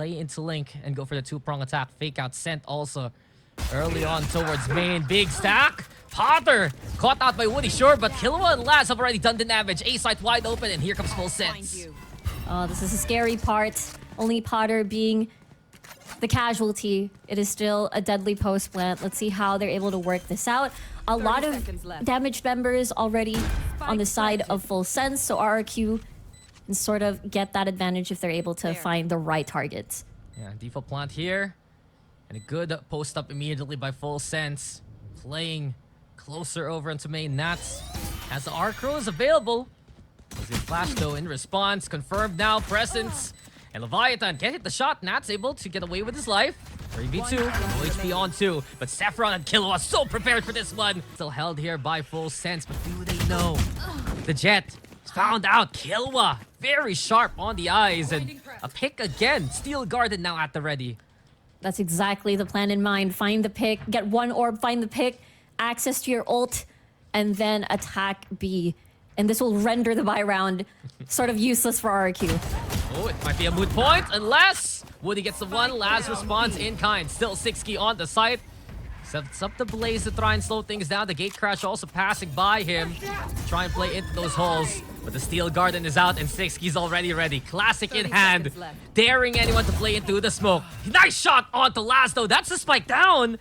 play into Link and go for the two-prong attack. Fake out sent also early on towards main. Big stack. Potter caught out by Woody, sure, but Killua and Laz have already done the damage. A site wide open, and here comes full sense. Oh, this is a scary part. Only Potter being the casualty. It is still a deadly post plant. Let's see how they're able to work this out. A lot of damaged members already on the side of full sense, so RRQ can sort of get that advantage if they're able to find the right targets. Yeah, default plant here. And a good post up immediately by full sense. Playing closer over into main. Nats has the Arcros available. He's gonna flash though in response. Confirmed now, presence. And Leviathan can't hit the shot. Nat's able to get away with his life. 3v2, no HP on 2. But Sephiroth and Killua so prepared for this one. Still held here by full sense, but do they know? The Jet found out Killua. Very sharp on the eyes. And a pick again. Steel Garden now at the ready. That's exactly the plan in mind. Find the pick, get one orb, find the pick, access to your ult, and then attack B. And this will render the buy round sort of useless for RRQ. Oh, it might be a moot point unless Woody gets the one. Last response in kind. Still 6-key on the site. Sets up the Blaze to try and slow things down. The Gate Crash also passing by him. Try and play into those holes. But the Steel Garden is out and 6-key's already ready. Classic in hand. Daring anyone to play into the smoke. Nice shot onto Laz though. That's the spike down.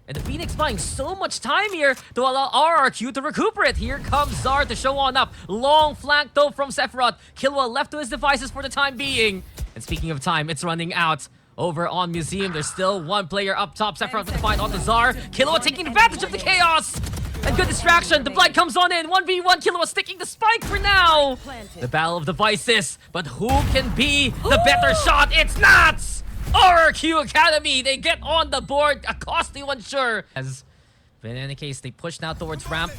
And the Phoenix buying so much time here to allow RRQ to recuperate. Here comes Zar to show on up. Long flank though from Sephiroth. Killua left to his devices for the time being. And speaking of time, it's running out. Over on Museum, there's still one player up top. Sephiroth with the fight on the Zar. Killua taking advantage of the chaos. And good distraction. The blind comes on in. 1v1. Killua sticking the spike for now. The battle of devices. But who can be the better shot? It's Nats! RRQ Academy, they get on the board. A costly one, sure. But in any case, they push now towards ramp.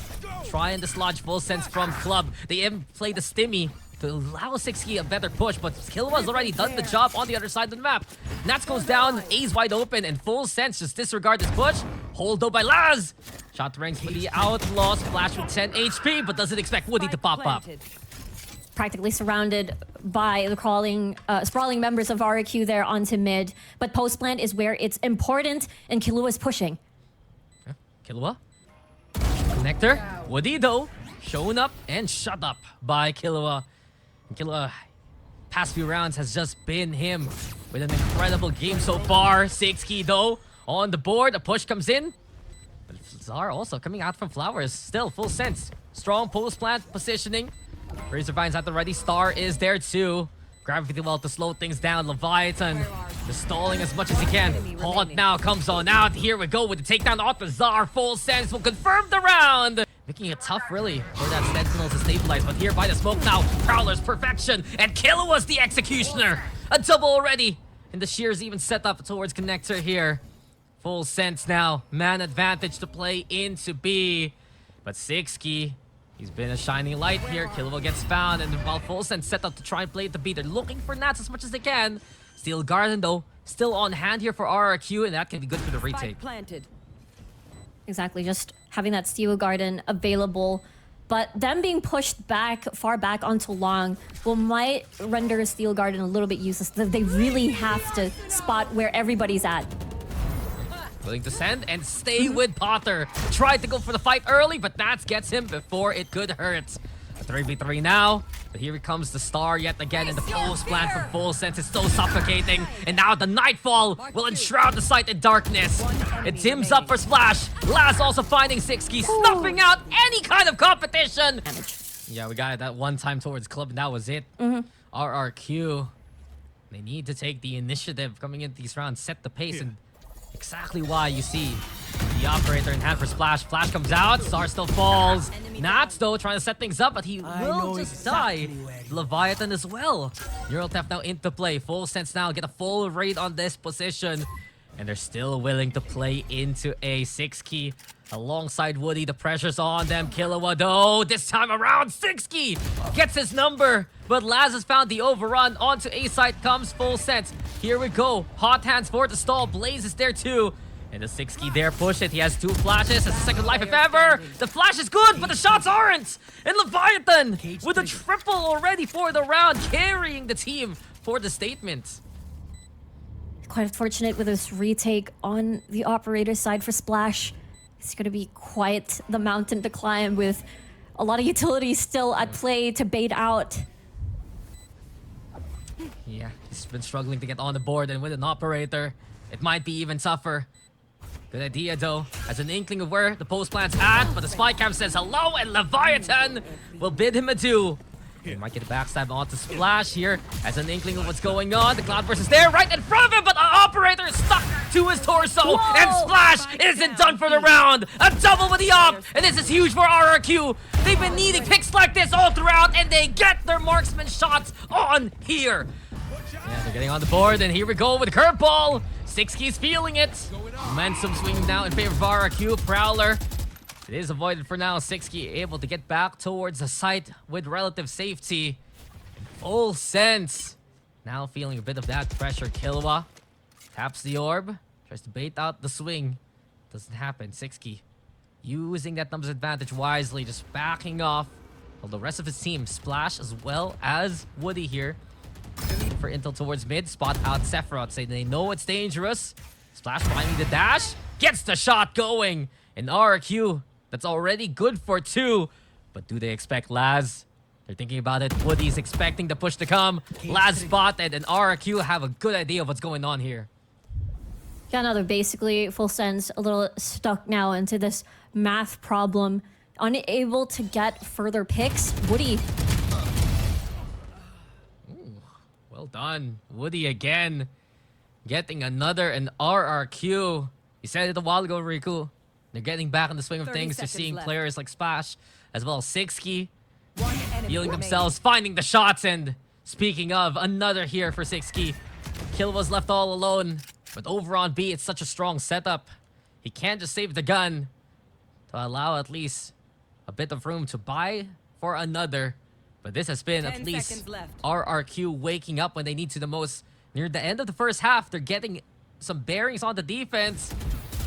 Try and dislodge full sense from club. They even play the stimmy to allow 6-key a better push, but Killua's already done the job on the other side of the map. Nats goes down, A's wide open, and full sense just disregard this push. Hold though by Laz. Shot ranks for the Outlaws. Flash with 10 HP, but doesn't expect Woody to pop up. Practically surrounded by the sprawling members of RRQ there onto mid. But post plant is where it's important, and Killua's pushing. Killua. Connector. Woody though, shown up and shut up by Killua. And Killua, past few rounds has just been him with an incredible game so far. 6-key though on the board. A push comes in. But Zar also coming out from Flowers. Still full sense. Strong post plant positioning. Razorvine's at the ready. Star is there too. Gravity well to slow things down. Leviathan just stalling as much as he can. Haunt now comes on out. Here we go with the takedown off the Zar. Full sense will confirm the round. Making it tough really for that Sentinel to stabilize. But here by the smoke now. Prowler's perfection. And Killua's the executioner. A double already. And the Shears even set up towards connector here. Full sense now. Man advantage to play into B. But 6-key. He's been a shining light here. Killua gets found, and while full sense set up to try and play it to B, they're looking for Nats as much as they can. Steel Garden, though, still on hand here for RRQ, and that can be good for the retake. Exactly, just having that Steel Garden available. But them being pushed back, far back onto long, might render Steel Garden a little bit useless. They really have to spot where everybody's at. Willing to send and stay with Potter. Tried to go for the fight early, but Nats gets him before it could hurt. A 3v3 now, but here comes the Star yet again, and the post plant from full sense is so suffocating. And now the Nightfall will enshroud the site in darkness. It dims up for Splash. Laz also finding 6-key, stuffing out any kind of competition. Yeah, we got it that one time towards Club, and that was it. RRQ, they need to take the initiative coming into these rounds, set the pace, and exactly why you see the operator in hand for Splash. Flash comes out, Star still falls. Nats though trying to set things up, but he will just die. Leviathan as well. Neural Theft now into play. Full sense now, get a full raid on this position. And they're still willing to play into a 6-key. Alongside Woody, the pressure's on them. Killua though, this time around, 6-key gets his number. But Laz has found the overrun. Onto A site comes full sense. Here we go. Hot hands for the stall. Blaze is there too. And the 6-key there, push it. He has 2 flashes. That's a second life if ever. The flash is good, but the shots aren't. And Leviathan with a triple already for the round, carrying the team for the statement. quite unfortunate with this retake on the operator side for Splash. It's going to be quite the mountain to climb with a lot of utilities still at play to bait out. Yeah, he's been struggling to get on the board, and with an operator, it might be even tougher. Good idea, though. Has an inkling of where the post plant's at, but the spy cam says hello, and Leviathan will bid him adieu. He might get a backstab onto Splash here. Has an inkling of what's going on. The Cloudburst is there right in front of him, but the operator is stuck to his torso. Whoa. And Splash isn't done for the round. A double with the op, and this is huge for RRQ. They've been needing picks like this all throughout, and they get their marksman shots on here. Yeah, they're getting on the board, and here we go with the curveball. Sixky's feeling it. Momentum swinging now in favor of RRQ. Prowler. It is avoided for now. Sixky able to get back towards the site with relative safety. Full sense. Now feeling a bit of that pressure. Killua taps the orb. Tries to bait out the swing. Doesn't happen. Sixky using that numbers advantage wisely. Just backing off. While the rest of his team, Splash as well as Woody here, for intel towards mid. Spot out Sephiroth, saying they know it's dangerous. Splash finding the dash. Gets the shot going. And RRQ, that's already good for 2. But do they expect Laz? They're thinking about it. Woody's expecting the push to come. Laz spotted, and RRQ have a good idea of what's going on here. Yeah, no, they're basically, full sense, a little stuck now into this math problem. Unable to get further picks. Woody. Ooh, well done. Woody again. Getting another and RRQ. You said it a while ago, Riku. They're getting back in the swing of things. They're seeing players like Splash as well as Sixky healing themselves, finding the shots, and speaking of, another here for Sixky. Kill was left all alone, but over on B, it's such a strong setup. He can't just save the gun to allow at least a bit of room to buy for another. But this has been at least RRQ waking up when they need to the most. Near the end of the first half, they're getting some bearings on the defense.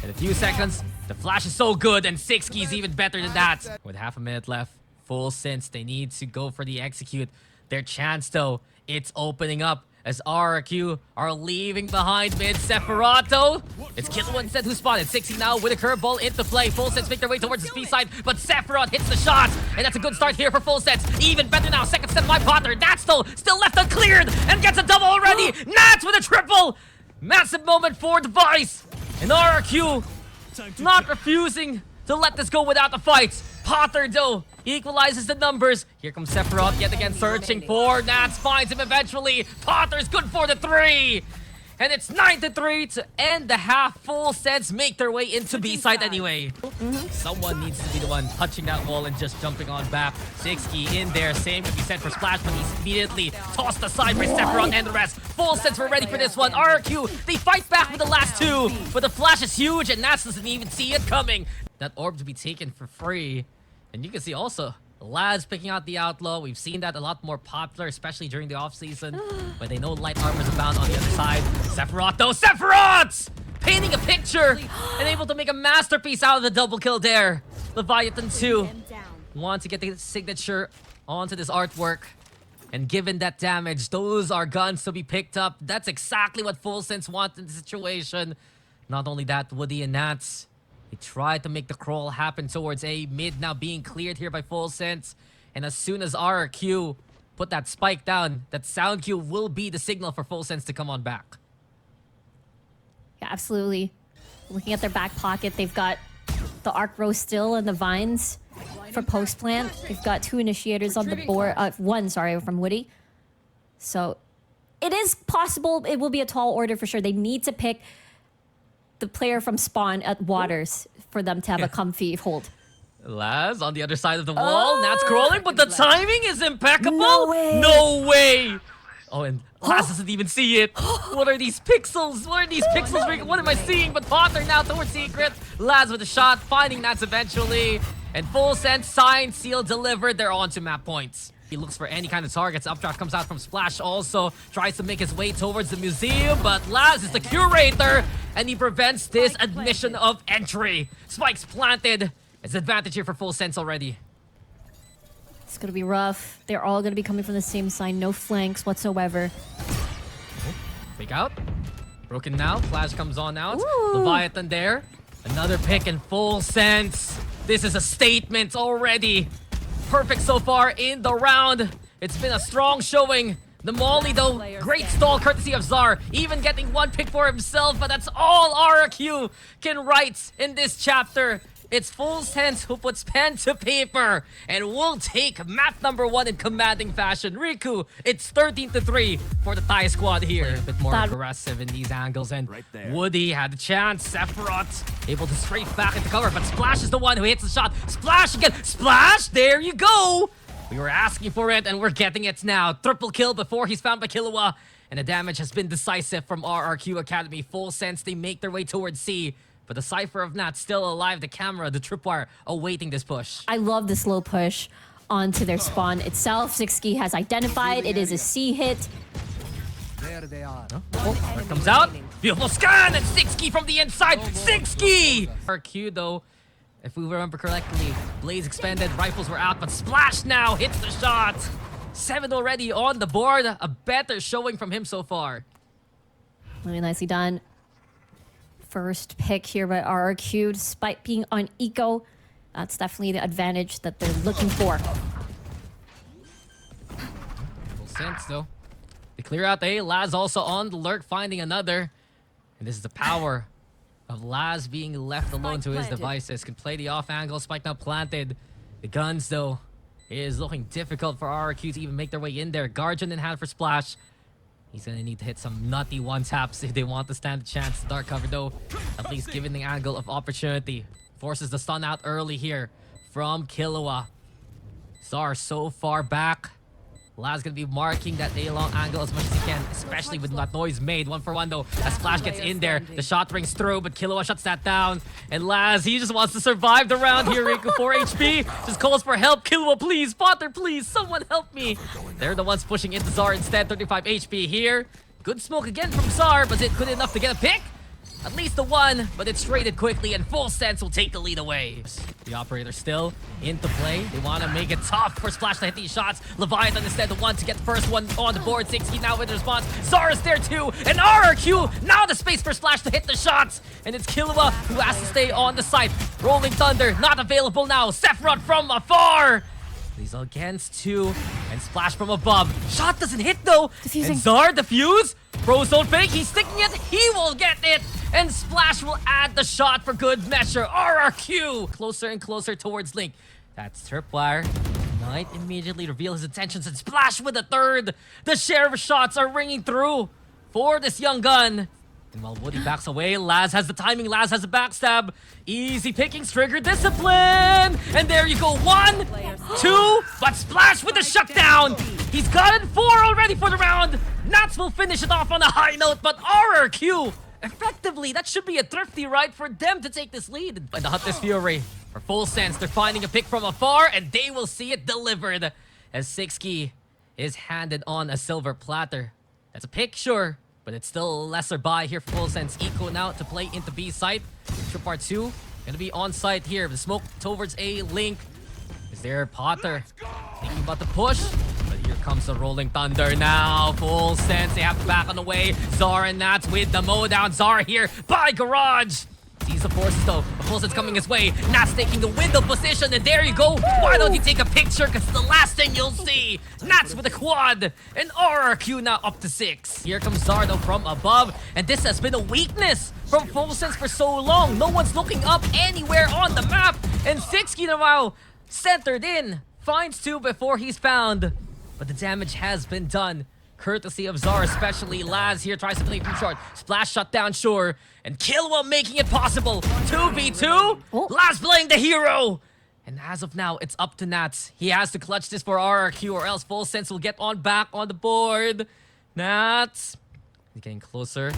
In a few seconds, the flash is so good, and Sixky's even better than that. With half a minute left, full sense they need to go for the execute. Their chance, though, it's opening up as RRQ are leaving behind mid. Sephiroth, though, it's Killua instead who spotted. Sixky now with a curveball into play. Full sense make their way towards the B side, but Sephiroth hits the shot, and that's a good start here for full sense. Even better now, second step by Potter. That's still left uncleared, and gets a double already. Nats with a triple. Massive moment for Device. And RRQ not refusing to let this go without the fight. Potter, though, equalizes the numbers. Here comes Sephiroth yet again searching for Nats. Finds him eventually. Potter's good for the 3. And it's 9-3 to end the half. Full sense make their way into B-side anyway. Someone needs to be the one touching that wall and just jumping on back. Sixky in there. Same can be said for Splash, but he's immediately tossed aside by Sephiroth and the rest. Full sense we're ready for this one. RRQ, they fight back with the last 2. But the flash is huge, and Nats doesn't even see it coming. That orb to be taken for free. And you can see also Laz picking out the Outlaw. We've seen that a lot more popular, especially during the offseason, when they know light armors abound on the other side. Sephiroth, though. Sephiroth! Painting a picture and able to make a masterpiece out of the double kill there. Leviathan 2 want to get the signature onto this artwork. And given that damage, those are guns to be picked up. That's exactly what Full Sense wants in the situation. Not only that, Woody and Nats, they tried to make the crawl happen towards A. Mid now being cleared here by Full Sense. And as soon as RRQ put that spike down, that sound cue will be the signal for Full Sense to come on back. Yeah, absolutely. Looking at their back pocket, they've got the Arc Row still and the Vines for post plant. They've got 2 initiators on the board. 1, sorry, from Woody. So it is possible it will be a tall order for sure. They need to pick the player from spawn at Waters for them to have a comfy hold. Laz on the other side of the wall. Nats crawling, but the timing is impeccable. No way. No way. Oh, and Laz doesn't even see it. What are these pixels? What are these pixels? What am I seeing? But Potter now towards Secret. Laz with a shot, finding Nats eventually. And Full Sense, sign, seal, delivered. They're on to map points. He looks for any kind of targets. Updraft comes out from Splash also. Tries to make his way towards the museum, but Laz is the curator, and he prevents this admission of entry. Spikes planted. It's advantage here for Full Sense already. It's gonna be rough. They're all gonna be coming from the same side. No flanks whatsoever. Fake out. Broken now. Flash comes on out. Ooh. Leviathan there. Another pick in full sense. This is a statement already. Perfect so far in the round. It's been a strong showing. The Molly, though, great stall courtesy of Zar. Even getting one pick for himself, but that's all RRQ can write in this chapter. It's Full Sense who puts pen to paper, and we'll take map number 1 in commanding fashion. Riku, it's 13-3 for the Thai squad here. A bit more aggressive in these angles, and Woody had the chance. Sephiroth able to strafe back into cover, but Splash is the one who hits the shot. Splash again. Splash! There you go! We were asking for it, and we're getting it now. Triple kill before he's found by Killua, and the damage has been decisive from RRQ Academy. Full Sense, they make their way towards C. But the Cypher of Nat still alive, the camera, the tripwire, awaiting this push. I love the slow push onto their spawn itself. Sixki has identified it is a C hit. There they are. Oh, there comes out. Beautiful scan, and Sixki from the inside. Sixki! RQ though, if we remember correctly, Blaze expanded, rifles were out, but Splash now hits the shot. 7 already on the board. A better showing from him so far. Really nicely done. First pick here by RRQ, despite being on eco. That's definitely the advantage that they're looking for. Full Sense though. They clear out the A. Laz also on the lurk, finding another. And this is the power of Laz being left alone to his devices. Can play the off angle, spike now planted. The guns though, it is looking difficult for RRQ to even make their way in there. Guardian in hand for Splash. He's gonna need to hit some nutty one-taps if they want to stand a chance. Dark cover though, at least giving the angle of opportunity. Forces the stun out early here from Killua. Zar so far back. Laz gonna be marking that A-long angle as much as he can, especially with that noise made. 1-for-1 though, as Splash gets in there. The shot rings through, but Killua shuts that down. And Laz, he just wants to survive the round here. Riku 4 HP, just calls for help. Killua, please, Potter, please, someone help me. They're the ones pushing into Zar instead. 35 HP here. Good smoke again from Zar, but is it good enough to get a pick? At least the one, but it's traded quickly, and Full Sense will take the lead away. The operator still into play. They want to make it tough for Splash to hit these shots. Leviathan instead the one to get the first one on the board. 60 now with the response. Zara is there too, and RRQ now the space for Splash to hit the shots. And it's Killua who has to stay on the site. Rolling Thunder not available now. Sephiroth from afar. He's against 2, and Splash from above. Shot doesn't hit though. Diffusing. And Zar defuse. Pros don't fake. He's sticking it. He will get it. And Splash will add the shot for good measure. RRQ closer and closer towards Link. That's Tripwire. Knight immediately reveal his intentions and Splash with a third. The share of shots are ringing through for this young gun. And while Woody backs away, Laz has the timing. Laz has a backstab. Easy pickings, trigger discipline. And there you go. 1, 2, but Splash with the shutdown. He's gotten 4 already for the round. Nats will finish it off on a high note, but RRQ, effectively, that should be a thrifty right for them to take this lead. By the Hunter's Fury, for Full Sense, they're finding a pick from afar, and they will see it delivered as Sixki is handed on a silver platter. That's a pick, sure, but it's still a lesser buy here for Full Sense. Eco now to play into B site. Trip part 2, gonna be on site here. The smoke towards A. Link. Is there Potter thinking about the push? But here comes the Rolling Thunder now. Full Sense, they have to back on the way. Zar and Nats with the mow down. Zar here by Garage. Sees the forces though. The Full Sense coming his way. Nats taking the window position, and there you go. Why don't you take a picture? Because it's the last thing you'll see. Nats with a quad. And RRQ now up to 6. Here comes Zar though from above. And this has been a weakness from Full Sense for so long. No one's looking up anywhere on the map. And Sixki now centered in. Finds 2 before he's found. But the damage has been done. Courtesy of Zara, especially. Laz here tries to play from short. Splash shut down, sure. And Killua making it possible. 2v2. Oh. Laz playing the hero. And as of now, it's up to Nats. He has to clutch this for RRQ or else Full Sense will get on back on the board. Nats. He's getting closer.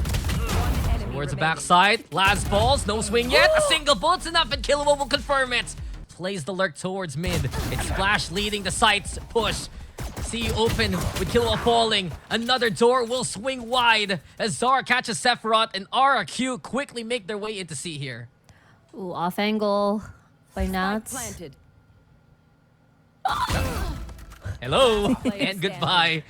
Towards the backside. Laz falls. No swing yet. A single bullet's enough and Killua will confirm it. Plays the lurk towards mid. It's Splash leading the sights push. See open with Killua falling. Another door will swing wide as Zara catches Sephiroth and RRQ quickly make their way into C here. Ooh, off angle by Nats. Hello and goodbye.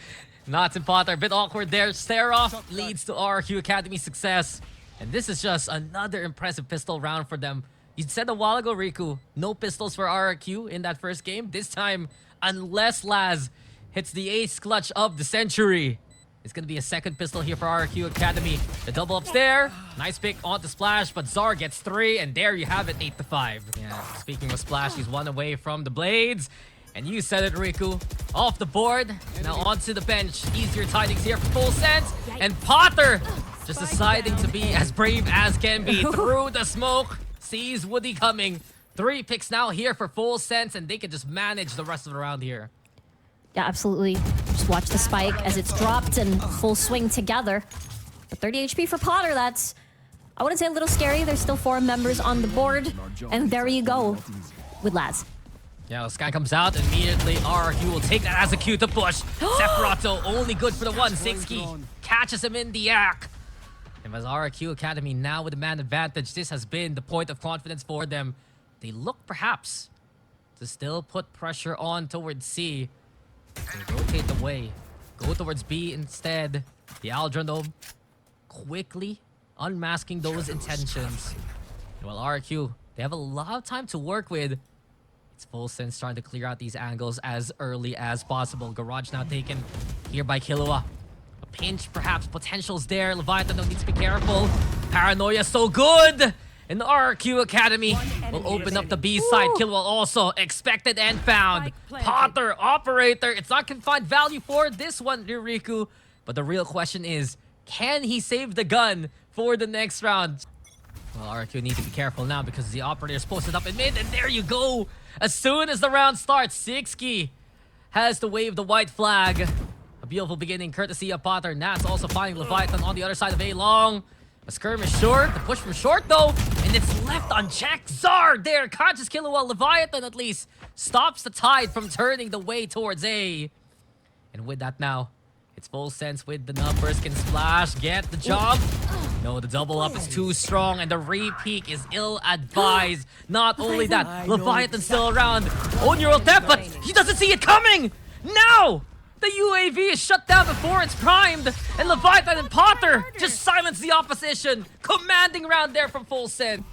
Knots and Potter, a bit awkward there. Stare off leads to RQ Academy success. And this is just another impressive pistol round for them. You said a while ago, Riku, no pistols for RQ in that first game. This time, unless Laz hits the ace clutch of the century, it's going to be a second pistol here for RQ Academy. The double ups there. Nice pick on the Splash, but Zar gets 3, and there you have it, 8-5. Yeah, speaking of Splash, he's 1 away from the Blades. And you said it, Riku. Off the board, now onto the bench. Easier tidings here for Full Sense. And Potter just deciding to be as brave as can be through the smoke. Sees Woody coming. 3 picks now here for Full Sense, and they can just manage the rest of the round here. Yeah, absolutely. Just watch the spike as it's dropped and full swing together. But 30 HP for Potter, that's, I wouldn't say a little scary. There's still 4 members on the board. And there you go with Laz. Yeah, the Sky comes out immediately. RQ will take that as a cue to push. Separato only good for the 1. Sixky catches him in the act. And as RQ Academy now with the man advantage, this has been the point of confidence for them. They look perhaps to still put pressure on towards C. They rotate away. Go towards B instead. The Aldronome quickly unmasking those intentions. And while RQ, they have a lot of time to work with. It's Full Sense trying to clear out these angles as early as possible. Garage now taken here by Killua. A pinch, perhaps. Potential's there. Leviathan needs to be careful. Paranoia so good! And the RQ Academy will open up the B side. Killua also expected and found. Potter, Operator. It's not confined value for this one, Riku. But the real question is, can he save the gun for the next round? Well, RQ need to be careful now because the Operator is posted up in mid. And there you go! As soon as the round starts, Sixky has to wave the white flag. A beautiful beginning courtesy of Potter. Nats also finding Leviathan on the other side of A-Long. A skirmish short. The push from short though. And it's left unchecked. Zar there. Conscious Killua. Leviathan at least stops the tide from turning the way towards A. And with that now, it's Full Sense with the numbers. Can Splash get the job? No, the double up is too strong and the re-peek is ill-advised. Not only that, Leviathan's still around. Own your ult depth, but he doesn't see it coming! Now! The UAV is shut down before it's primed, and Leviathan and Potter just silence the opposition. Commanding round there from Full Sense.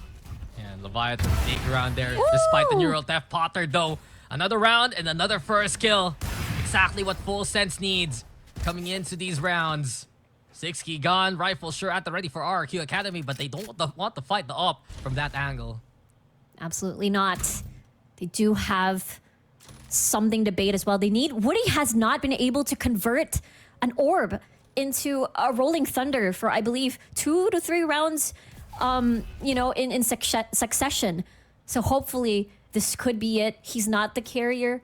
And Leviathan big round there, despite the neural theft. Potter though, another round and another first kill. Exactly what Full Sense needs coming into these rounds. Sixky gone, rifle sure at the ready for RQ Academy, but they don't want to fight the op from that angle. Absolutely not. They do have something to bait as well. They need... Woody has not been able to convert an orb into a Rolling Thunder for, I believe, 2 to 3 rounds, you know, in succession. So hopefully this could be it. He's not the carrier,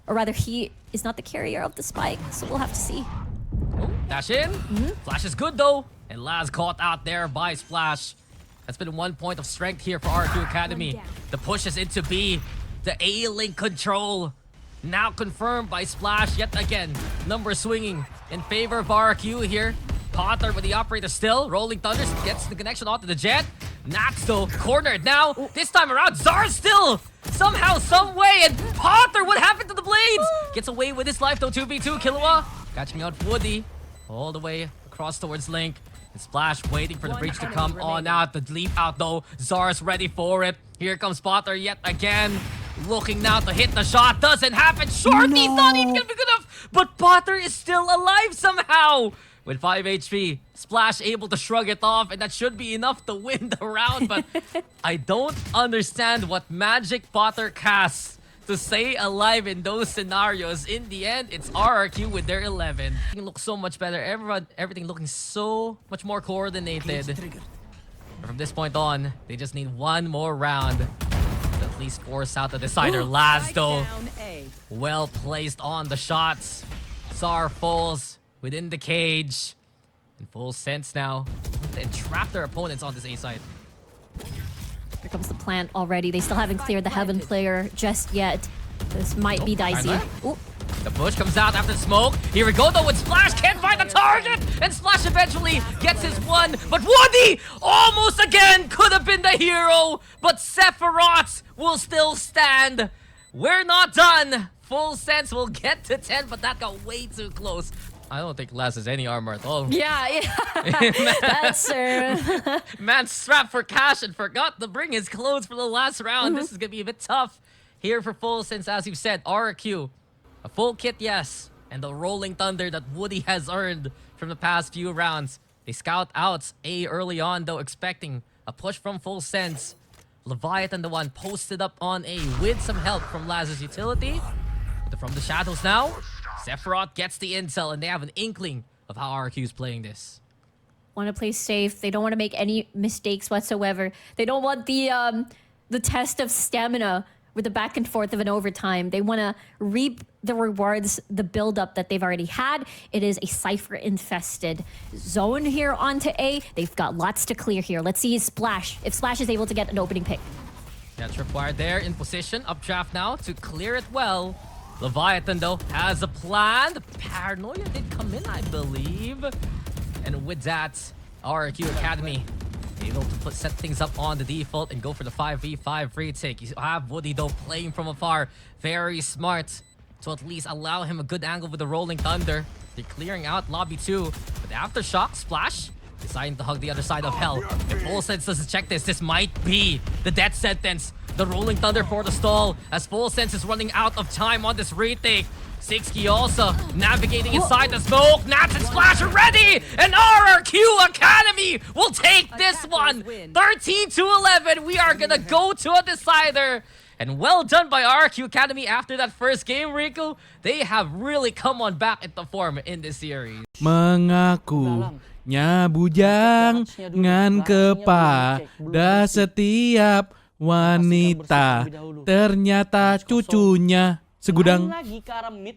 or rather he is not the carrier of the spike. So we'll have to see. Oh, dash in. Flash is good though. And Laz caught out there by Splash. That's been 1 point of strength here for RQ Academy. The push is into B. The A-Link control now confirmed by Splash yet again. Number swinging in favor of RQ here. Potter with the Operator still. Rolling Thunders gets the connection onto the Jet. Nats though cornered now. This time around, Zar still somehow, some way. And Potter, what happened to the Blades? Gets away with his life though. 2v2. Killua catching out Woody all the way across towards Link. And Splash waiting for the breach to come on out. The leap out though. Zar's ready for it. Here comes Potter yet again. Looking now to hit the shot. Doesn't happen. Shorty's not even gonna be good enough. But Potter is still alive somehow. With 5 HP. Splash able to shrug it off. And that should be enough to win the round. But I don't understand what magic Potter casts to stay alive in those scenarios. In the end, it's RRQ with their 11. It looks so much better. Everything looking so much more coordinated. And from this point on, they just need one more round to at least force out the decider. Laz though, well placed on the shots. Zar falls within the cage. In Full Sense now. They entrap their opponents on this A side. Here comes the plant already. They still haven't cleared the Heaven player just yet. This might be dicey. Ooh. The push comes out after the smoke. Here we go though with Splash. Can't find the target. And Splash eventually gets his one. But Woody almost again could have been the hero. But Sephiroth will still stand. We're not done. Full Sense will get to 10, but that got way too close. I don't think Les has any armor at all. Yeah. That's true. Man strapped for cash and forgot to bring his clothes for the last round. This is gonna be a bit tough here for Full, since as you said, RQ, a full kit, yes, and the rolling thunder that Woody has earned from the past few rounds. They scout out A early on, though, expecting a push from Full Sense. Leviathan, the one posted up on A with some help from Laz's utility. But from the shadows now, Sephiroth gets the intel, and they have an inkling of how RQ is playing this. Want to play safe. They don't want to make any mistakes whatsoever. They don't want the test of stamina with the back and forth of an overtime. They want to reap the rewards, the build-up that they've already had. It is a Cypher-infested zone here onto A. They've got lots to clear here. Let's see Splash. If Splash is able to get an opening pick. That's required there in position. Updraft now to clear it well. Leviathan, though, has a plan. The Paranoia did come in, I believe. And with that, RQ Academy able to set things up on the default and go for the 5v5 retake. You have Woody, though, playing from afar. Very smart to at least allow him a good angle with the Rolling Thunder. They're clearing out Lobby 2. But Aftershock, Splash, deciding to hug the other side of Hell. If Full Sense doesn't check this might be the death sentence. The Rolling Thunder for the stall as Full Sense is running out of time on this retake. Sixky also navigating inside the smoke. Nats and Splash are ready! And RRQ Academy will take this one! 13-11, we are gonna go to a decider. And well done by RRQ Academy after that first game, Rico. They have really come on back into form in this series. Mengaku nya bujang ngan kepada setiap wanita, ternyata cucunya segudang lagi ke arah mid